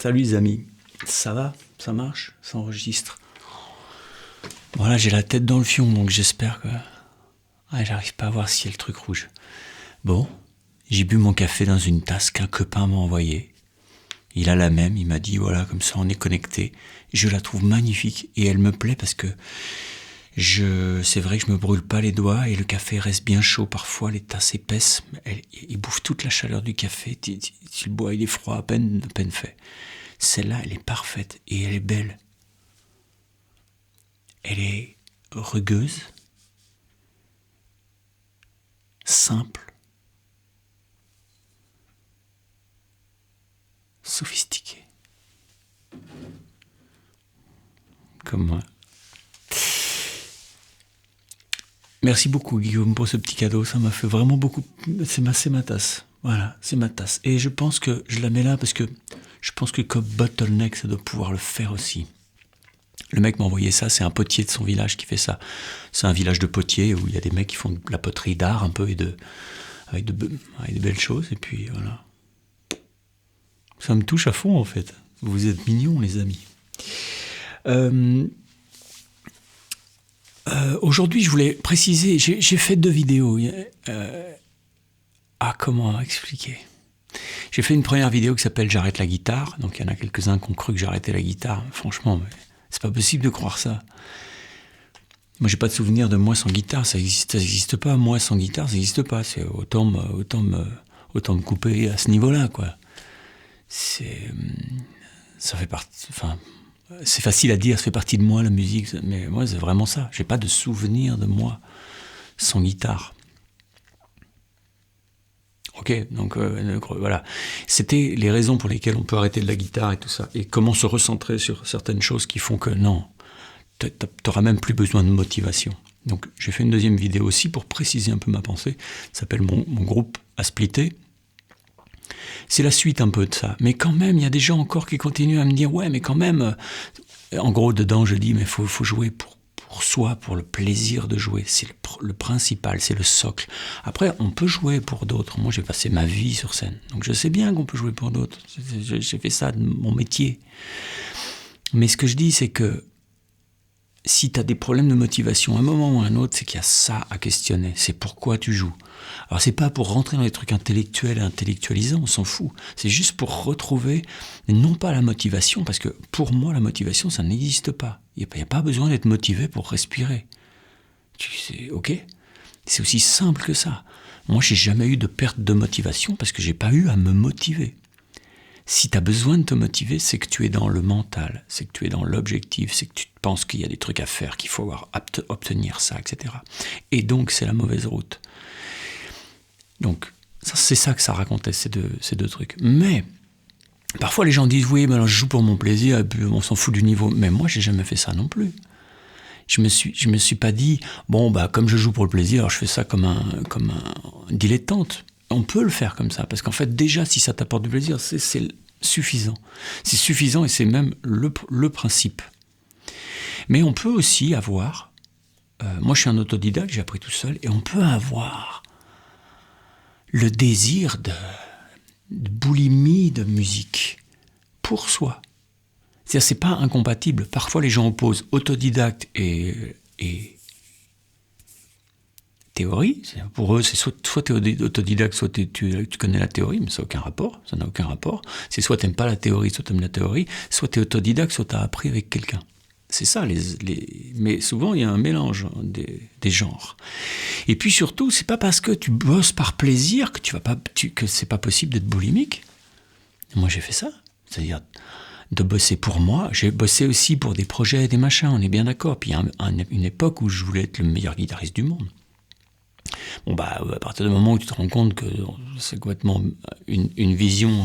Salut les amis, ça va? Ça marche? Ça enregistre? Voilà, j'ai la tête dans le fion, donc j'espère que... Ah, j'arrive pas à voir s'il y a le truc rouge. Bon, j'ai bu mon café dans une tasse qu'un copain m'a envoyée. Il a la même, il m'a dit, voilà, comme ça on est connecté. Je la trouve magnifique et elle me plaît parce que c'est vrai que je me brûle pas les doigts et le café reste bien chaud. Parfois, les tasses épaisses, il bouffe toute la chaleur du café. Tu le bois, il est froid, à peine fait. Celle-là, elle est parfaite et elle est belle. Elle est rugueuse, simple, sophistiquée. Comme moi. Merci beaucoup Guillaume pour ce petit cadeau, ça m'a fait vraiment beaucoup... C'est ma tasse, voilà, c'est ma tasse. Et je pense que je la mets là parce que je pense que comme Bottleneck, ça doit pouvoir le faire aussi. Le mec m'a envoyé ça, c'est un potier de son village qui fait ça. C'est un village de potiers où il y a des mecs qui font de la poterie d'art un peu avec de belles choses. Et puis voilà. Ça me touche à fond en fait. Vous êtes mignons les amis. Aujourd'hui, je voulais préciser, j'ai fait 2 vidéos. Comment expliquer ? J'ai fait une première vidéo qui s'appelle « J'arrête la guitare ». Donc il y en a quelques-uns qui ont cru que j'arrêtais la guitare. Franchement, c'est pas possible de croire ça. Moi, j'ai pas de souvenir de moi sans guitare. Ça existe pas. Moi sans guitare, ça existe pas. C'est autant me couper à ce niveau-là, quoi. Ça fait partie... Enfin... C'est facile à dire, ça fait partie de moi la musique, mais moi c'est vraiment ça. J'ai pas de souvenir de moi sans guitare. Ok, donc voilà. C'était les raisons pour lesquelles on peut arrêter de la guitare et tout ça. Et comment se recentrer sur certaines choses qui font que non, t'auras même plus besoin de motivation. Donc j'ai fait une deuxième vidéo aussi pour préciser un peu ma pensée. Ça s'appelle mon groupe a splitté. C'est la suite un peu de ça. Mais quand même, il y a des gens encore qui continuent à me dire « Ouais, mais quand même... » En gros, dedans, je dis « Mais faut jouer pour soi, pour le plaisir de jouer. C'est le principal, c'est le socle. Après, on peut jouer pour d'autres. Moi, j'ai passé ma vie sur scène. Donc, je sais bien qu'on peut jouer pour d'autres. J'ai fait ça de mon métier. Mais ce que je dis, c'est que si tu as des problèmes de motivation à un moment ou à un autre, c'est qu'il y a ça à questionner. C'est pourquoi tu joues. Alors c'est pas pour rentrer dans les trucs intellectuels et intellectualisants, on s'en fout. C'est juste pour retrouver, non pas la motivation, parce que pour moi la motivation ça n'existe pas. Il n'y a pas besoin d'être motivé pour respirer. Ok ? C'est aussi simple que ça. Moi j'ai jamais eu de perte de motivation parce que j'ai pas eu à me motiver. Si tu as besoin de te motiver, c'est que tu es dans le mental, c'est que tu es dans l'objectif, c'est que tu penses qu'il y a des trucs à faire, qu'il faut obtenir ça, etc. Et donc c'est la mauvaise route. Donc, c'est ça que ça racontait, ces deux trucs. Mais, parfois les gens disent, oui, mais alors je joue pour mon plaisir, et puis on s'en fout du niveau. Mais moi, j'ai jamais fait ça non plus. Je me suis pas dit, bon, bah, comme je joue pour le plaisir, alors je fais ça comme un dilettante. On peut le faire comme ça, parce qu'en fait, déjà, si ça t'apporte du plaisir, c'est suffisant. C'est suffisant et c'est même le principe. Mais on peut aussi avoir, moi je suis un autodidacte, j'ai appris tout seul, et on peut avoir le désir de boulimie de musique pour soi. C'est-à-dire, c'est pas incompatible. Parfois, les gens opposent autodidacte et théorie. Pour eux, c'est soit tu es autodidacte, soit tu connais la théorie, mais ça n'a aucun rapport. Ça n'a aucun rapport. C'est soit tu n'aimes pas la théorie, soit tu aimes la théorie, soit tu es autodidacte, soit tu as appris avec quelqu'un. C'est ça, mais souvent il y a un mélange des genres. Et puis surtout, c'est pas parce que tu bosses par plaisir que c'est pas possible d'être boulimique. Moi j'ai fait ça, c'est-à-dire de bosser pour moi. J'ai bossé aussi pour des projets et des machins, on est bien d'accord. Puis il y a une époque où je voulais être le meilleur guitariste du monde. Bon bah à partir du moment où tu te rends compte que c'est complètement une vision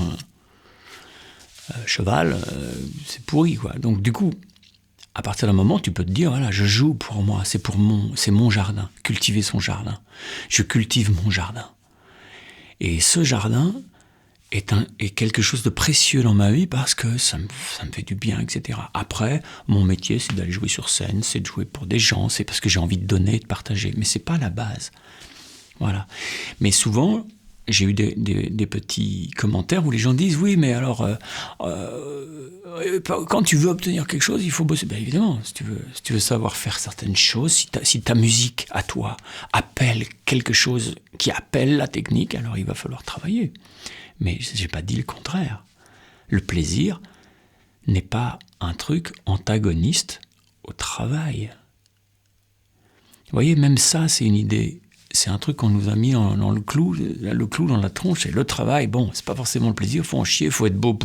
cheval, c'est pourri quoi. Donc du coup, à partir d'un moment, tu peux te dire, voilà, je joue pour moi, c'est mon jardin, cultiver son jardin. Je cultive mon jardin. Et ce jardin est quelque chose de précieux dans ma vie parce que ça me fait du bien, etc. Après, mon métier, c'est d'aller jouer sur scène, c'est de jouer pour des gens, c'est parce que j'ai envie de donner, de partager. Mais c'est pas la base. Voilà. Mais souvent, j'ai eu des petits commentaires où les gens disent oui, mais alors quand tu veux obtenir quelque chose, il faut bosser. Ben évidemment, si tu veux savoir faire certaines choses, si ta musique à toi appelle quelque chose qui appelle la technique, alors il va falloir travailler. Mais j'ai pas dit le contraire. Le plaisir n'est pas un truc antagoniste au travail. Vous voyez, même ça, c'est une idée. C'est un truc qu'on nous a mis dans le clou dans la tronche. Et le travail, bon, c'est pas forcément le plaisir. Faut en chier, faut être beau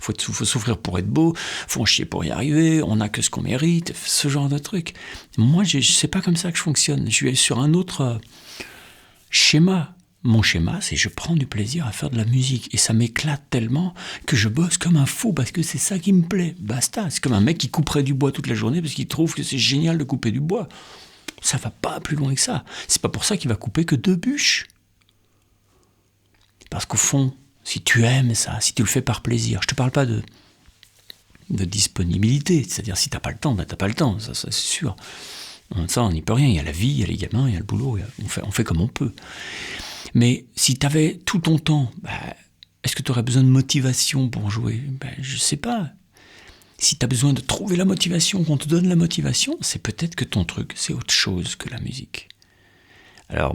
faut souffrir pour être beau, faut en chier pour y arriver. On n'a que ce qu'on mérite, ce genre de truc. Moi, c'est pas comme ça que je fonctionne. Je suis sur un autre schéma. Mon schéma, c'est je prends du plaisir à faire de la musique. Et ça m'éclate tellement que je bosse comme un fou parce que c'est ça qui me plaît. Basta. C'est comme un mec qui couperait du bois toute la journée parce qu'il trouve que c'est génial de couper du bois. Ça va pas plus loin que ça. C'est pas pour ça qu'il va couper que 2 bûches. Parce qu'au fond, si tu aimes ça, si tu le fais par plaisir, je te parle pas de disponibilité, c'est-à-dire si t'as pas le temps, ben t'as pas le temps, ça c'est sûr. Ça, on n'y peut rien, il y a la vie, il y a les gamins, il y a le boulot, on fait comme on peut. Mais si t'avais tout ton temps, est-ce que tu aurais besoin de motivation pour jouer ? Je sais pas. Si tu as besoin de trouver la motivation, qu'on te donne la motivation, c'est peut-être que ton truc, c'est autre chose que la musique. Alors,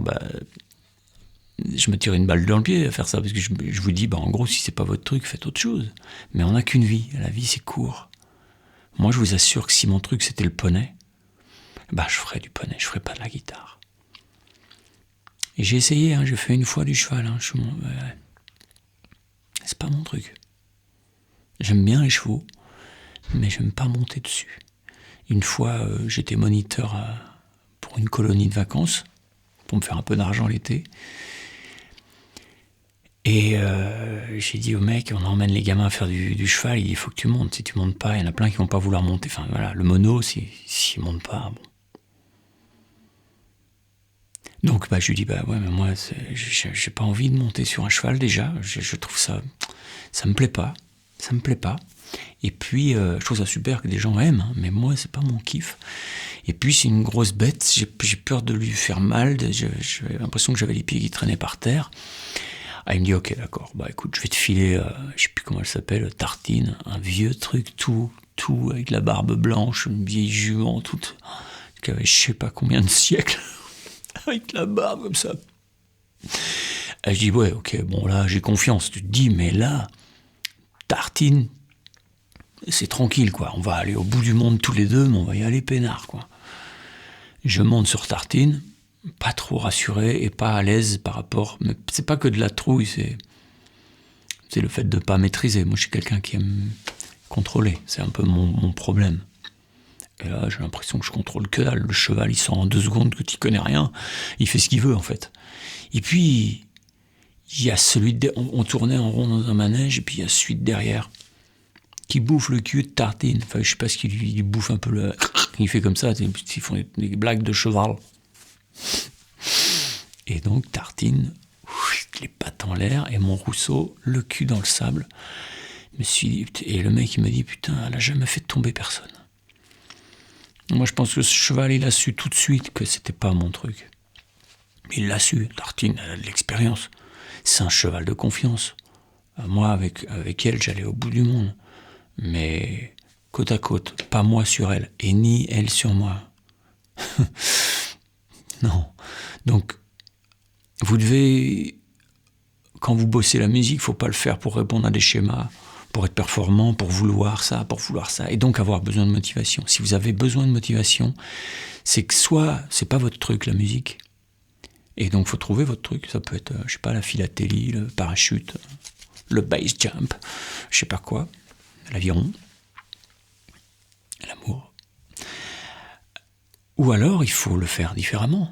je me tire une balle dans le pied à faire ça, parce que je vous dis, en gros, si c'est pas votre truc, faites autre chose. Mais on n'a qu'une vie, la vie c'est court. Moi, je vous assure que si mon truc c'était le poney, je ferais du poney, je ferais pas de la guitare. Et j'ai essayé, j'ai fait une fois du cheval, c'est pas mon truc. J'aime bien les chevaux, mais j'aime pas monter dessus. Une fois, j'étais moniteur pour une colonie de vacances, pour me faire un peu d'argent l'été. Et j'ai dit au mec, on emmène les gamins à faire du cheval, il dit, il faut que tu montes. Si tu montes pas, il y en a plein qui vont pas vouloir monter. Enfin voilà, le mono, s'ils montent pas, bon. Donc je lui dis, ouais, mais moi, j'ai pas envie de monter sur un cheval déjà. Je trouve ça me plaît pas. Ça me plaît pas. Et puis, je trouve ça super que des gens aiment, mais moi, c'est pas mon kiff. Et puis, c'est une grosse bête, j'ai peur de lui faire mal, j'avais l'impression que j'avais les pieds qui traînaient par terre. Il me dit, ok, d'accord, écoute, je vais te filer, je sais plus comment elle s'appelle, Tartine, un vieux truc, tout, avec la barbe blanche, une vieille jument, toute, qui avait je sais pas combien de siècles, avec la barbe comme ça. Et je dis, ouais, ok, bon, là, j'ai confiance. Tu te dis, mais là, Tartine, c'est tranquille, quoi. On va aller au bout du monde tous les deux, mais on va y aller peinard, quoi. Je monte sur Tartine, pas trop rassuré et pas à l'aise par rapport... Mais c'est pas que de la trouille, c'est le fait de pas maîtriser. Moi, je suis quelqu'un qui aime contrôler. C'est un peu mon problème. Et là, j'ai l'impression que je contrôle que dalle. Le cheval, il sent en 2 secondes que tu connais rien. Il fait ce qu'il veut, en fait. Et puis, il y a on tournait en rond dans un manège, et puis il y a celui de derrière qui bouffe le cul de Tartine. Enfin, je sais pas ce qu'il lui bouffe un peu le... Il fait comme ça, ils font des blagues de cheval. Et donc, Tartine, les pattes en l'air, et mon Rousseau, le cul dans le sable. Et le mec, il me dit, putain, elle a jamais fait tomber personne. Moi, je pense que ce cheval, il a su tout de suite que c'était pas mon truc. Il l'a su. Tartine, elle a de l'expérience. C'est un cheval de confiance. Moi, avec elle, j'allais au bout du monde. Mais côte à côte, pas moi sur elle, et ni elle sur moi. Non. Donc, vous devez, quand vous bossez la musique, il ne faut pas le faire pour répondre à des schémas, pour être performant, pour vouloir ça, et donc avoir besoin de motivation. Si vous avez besoin de motivation, c'est que soit c'est pas votre truc, la musique, et donc il faut trouver votre truc. Ça peut être, je sais pas, la philatélie, le parachute, le base jump, je sais pas quoi, l'aviron, l'amour. Ou alors, il faut le faire différemment.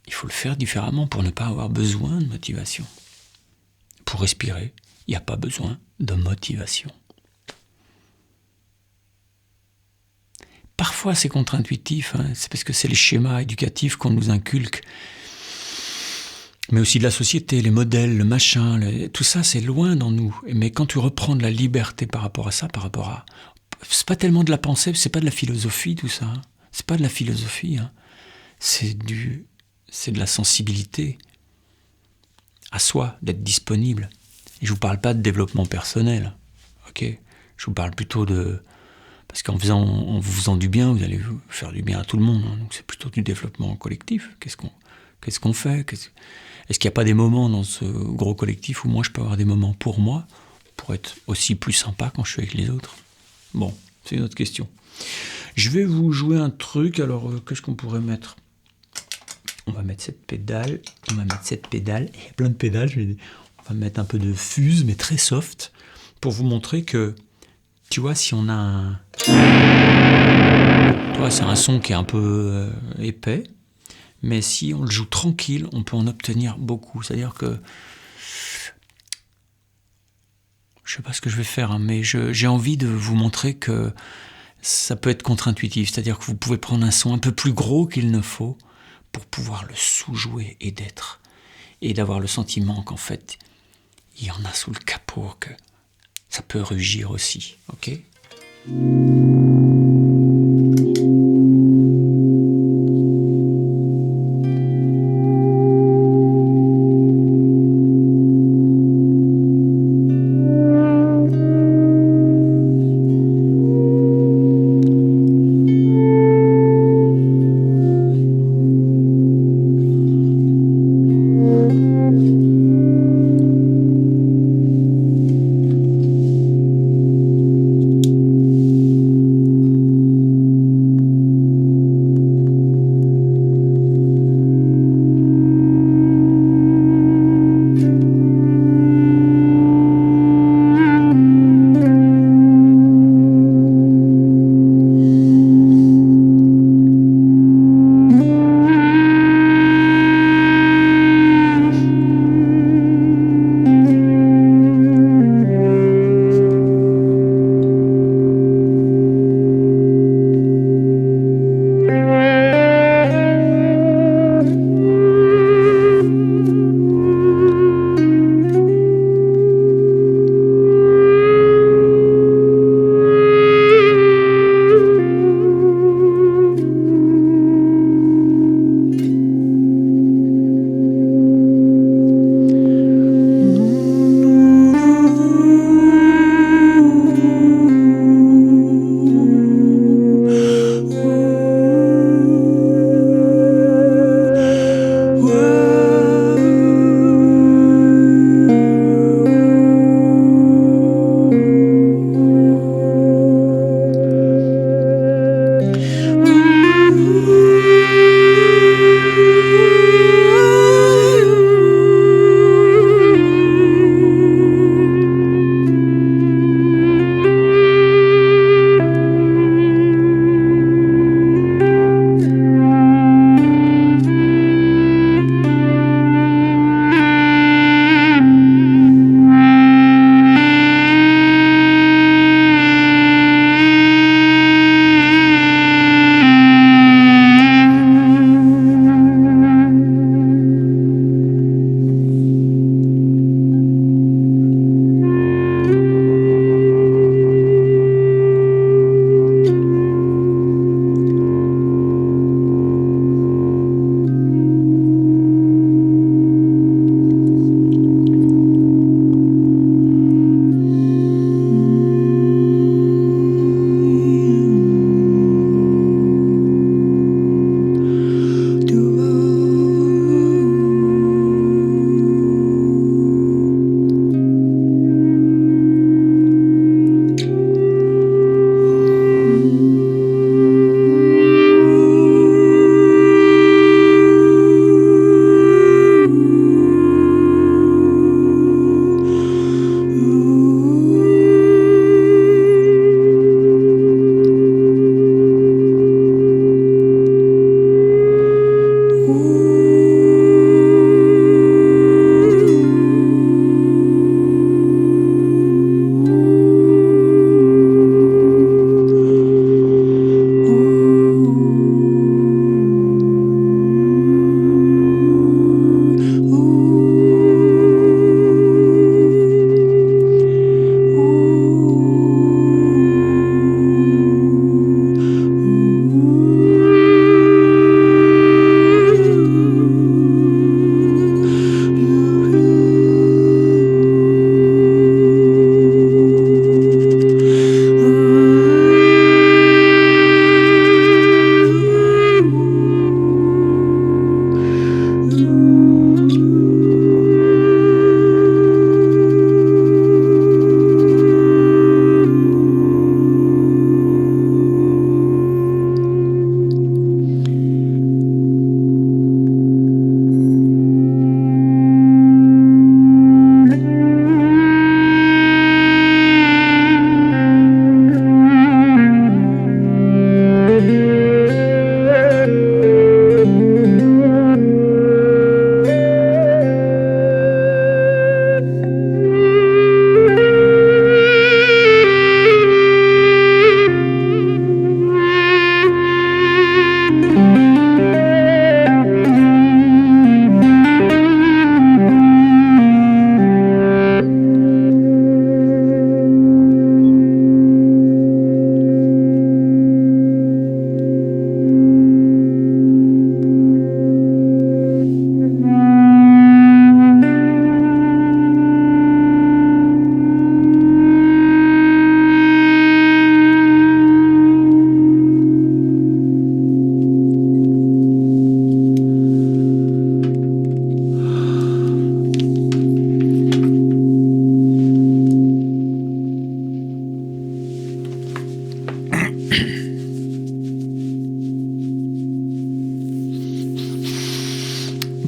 Il faut le faire différemment pour ne pas avoir besoin de motivation. Pour respirer, il n'y a pas besoin de motivation. Parfois, c'est contre-intuitif, c'est parce que c'est les schémas éducatifs qu'on nous inculque. Mais aussi de la société, les modèles, le machin, tout ça, c'est loin dans nous. Mais quand tu reprends de la liberté par rapport à ça, c'est pas tellement de la pensée, c'est pas de la philosophie, tout ça. C'est pas de la philosophie, c'est de la sensibilité. à soi, d'être disponible. Et je vous parle pas de développement personnel, ok? Je vous parle plutôt de... Parce en vous faisant du bien, vous allez faire du bien à tout le monde, hein, donc c'est plutôt du développement collectif. Qu'est-ce qu'on fait? Est-ce qu'il n'y a pas des moments dans ce gros collectif où moi je peux avoir des moments pour moi, pour être aussi plus sympa quand je suis avec les autres? Bon, c'est une autre question. Je vais vous jouer un truc, alors qu'est-ce qu'on pourrait mettre? On va mettre cette pédale, il y a plein de pédales, on va mettre un peu de fuse, mais très soft, pour vous montrer que, tu vois, si on a un... Tu vois, c'est un son qui est un peu épais, mais si on le joue tranquille, on peut en obtenir beaucoup. C'est-à-dire que... Je sais pas ce que je vais faire, hein, mais j'ai envie de vous montrer que ça peut être contre-intuitif. C'est-à-dire que vous pouvez prendre un son un peu plus gros qu'il ne faut pour pouvoir le sous-jouer et d'être... Et d'avoir le sentiment qu'en fait, il y en a sous le capot, que ça peut rugir aussi, ok?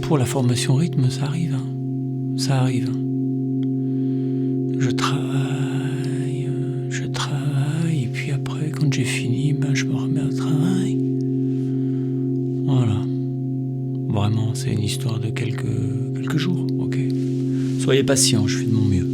pour la formation rythme, ça arrive. Ça arrive. Je travaille, et puis après, quand j'ai fini, je me remets au travail. Voilà. Vraiment, c'est une histoire de quelques jours, ok. Soyez patients, je fais de mon mieux.